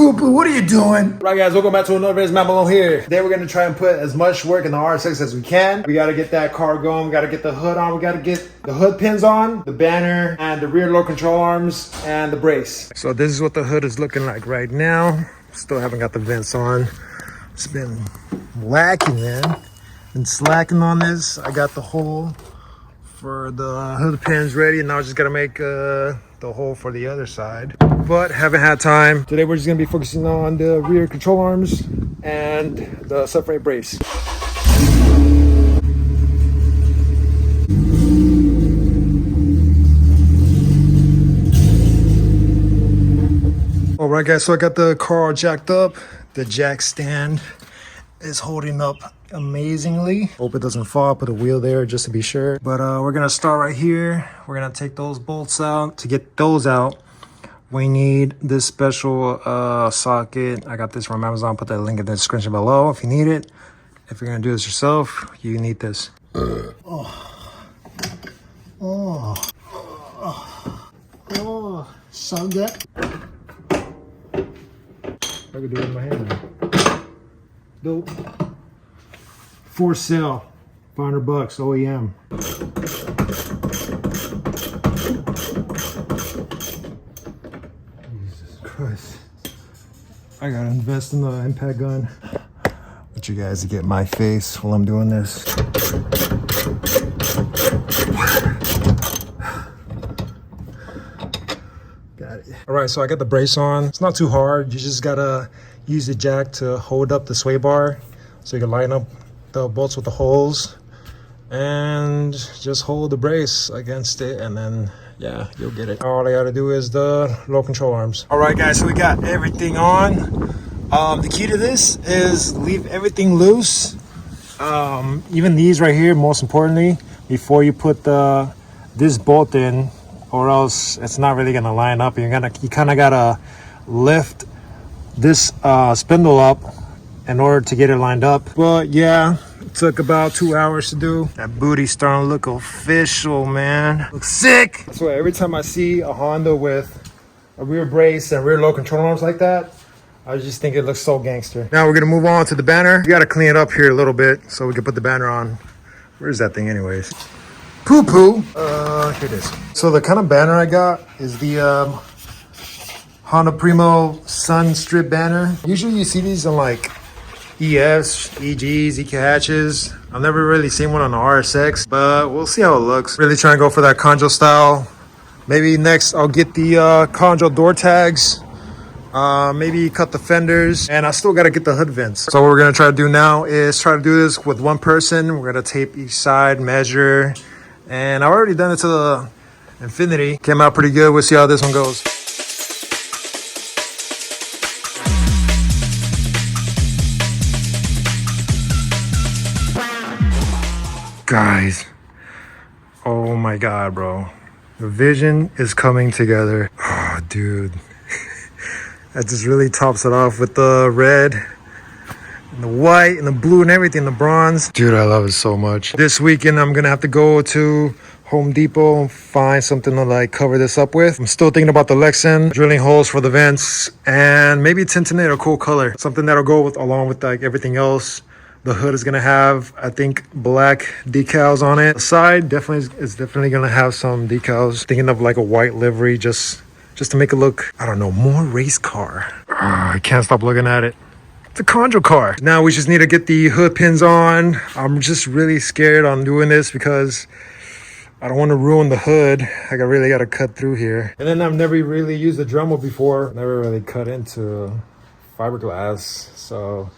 Poo Poo, what are you doing? Right guys, welcome back to another video. It's Matt Malone here. Today we're gonna try and put as much work in the RSX as we can. We gotta get that car going, we gotta get the hood on, we gotta get the hood pins on, the banner, and the rear load control arms, and the brace. So this is what the hood is looking like right now. Still haven't got the vents on. It's been lacking, man. Been slacking on this. I got the hole for the hood pins ready, and now I just gotta make the hole for the other side, but haven't had time. Today we're just gonna be focusing on the rear control arms and the subframe brace. All right guys, so I got the car all jacked up. The jack stand is holding up amazingly. Hope it doesn't fall. Put a wheel there just to be sure. But we're gonna start right here. We're gonna take those bolts out. To get those out, we need this special socket. I got this from Amazon. Put that link in the description below if you need it. If you're gonna do this yourself, you need this. So good. I could do it in my hand. Dope. For sale, $500 OEM. Jesus Christ. I gotta invest in the impact gun. Want you guys to get my face while I'm doing this. Got it. All right, so I got the brace on. It's not too hard. You just gotta use the jack to hold up the sway bar so you can line up the bolts with the holes and just hold the brace against it, and then yeah, you'll get it. All I gotta do is the low control arms. All right guys, so we got everything on. The key to this is leave everything loose, even these right here, most importantly, before you put this bolt in, or else it's not really gonna line up. You kind of gotta lift this spindle up in order to get it lined up. But yeah, it took about 2 hours to do. That booty's starting to look official, man. Looks sick. That's why every time I see a Honda with a rear brace and rear load control arms like that, I just think it looks so gangster. Now we're gonna move on to the banner. We gotta clean it up here a little bit so we can put the banner on. Where's that thing anyways? Poo Poo. Here it is. So the kind of banner I got is the Honda Primo Sun Strip banner. Usually you see these in like EFs, EGs, EK hatches. I've never really seen one on the RSX, but we'll see how it looks. Really trying to go for that KANJO style. Maybe next I'll get the KANJO door tags. Maybe cut the fenders, and I still got to get the hood vents. So what we're gonna try to do now is try to do this with one person. We're gonna tape each side, measure, and I've already done it to the infinity. Came out pretty good. We'll see how this one goes. Guys, oh my god, bro, the vision is coming together. Oh dude, that just really tops it off with the red and the white and the blue and everything, the bronze. Dude, I love it so much. This weekend I'm gonna have to go to Home Depot and find something to like cover this up with. I'm still thinking about the Lexan, drilling holes for the vents, and maybe tinting it a cool color, something that'll go with along with like everything else. The hood is gonna have, I think, black decals on it. The side is definitely gonna have some decals. Thinking of like a white livery, just to make it look, I don't know, more race car. I can't stop looking at it. It's a KANJO car. Now we just need to get the hood pins on. I'm just really scared on doing this because I don't want to ruin the hood. Like I really got to cut through here. And then I've never really used a Dremel before. Never really cut into fiberglass, so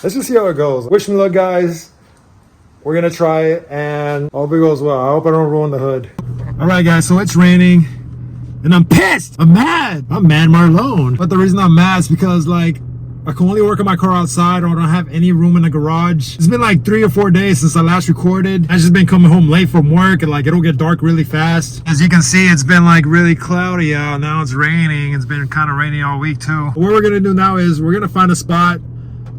let's just see how it goes. Wish me luck, guys. We're gonna try it, and I hope it goes well. I hope I don't ruin the hood. All right, guys, so it's raining, and I'm pissed. I'm mad. I'm mad Marlone. But the reason I'm mad is because, like, I can only work on my car outside, or I don't have any room in the garage. It's been like 3 or 4 days since I last recorded. I've just been coming home late from work, and like it'll get dark really fast. As you can see, it's been like really cloudy out. Now it's raining. It's been kind of raining all week too. What we're gonna do now is we're gonna find a spot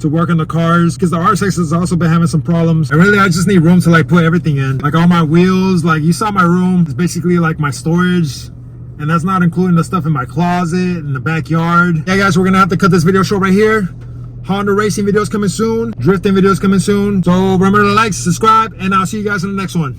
to work on the cars, because the RSX has also been having some problems. And really, I just need room to like put everything in, like all my wheels. Like you saw my room, it's basically like my storage. And that's not including the stuff in my closet, in the backyard. Yeah, guys, we're gonna have to cut this video short right here. Honda racing videos coming soon. Drifting videos coming soon. So remember to like, subscribe, and I'll see you guys in the next one.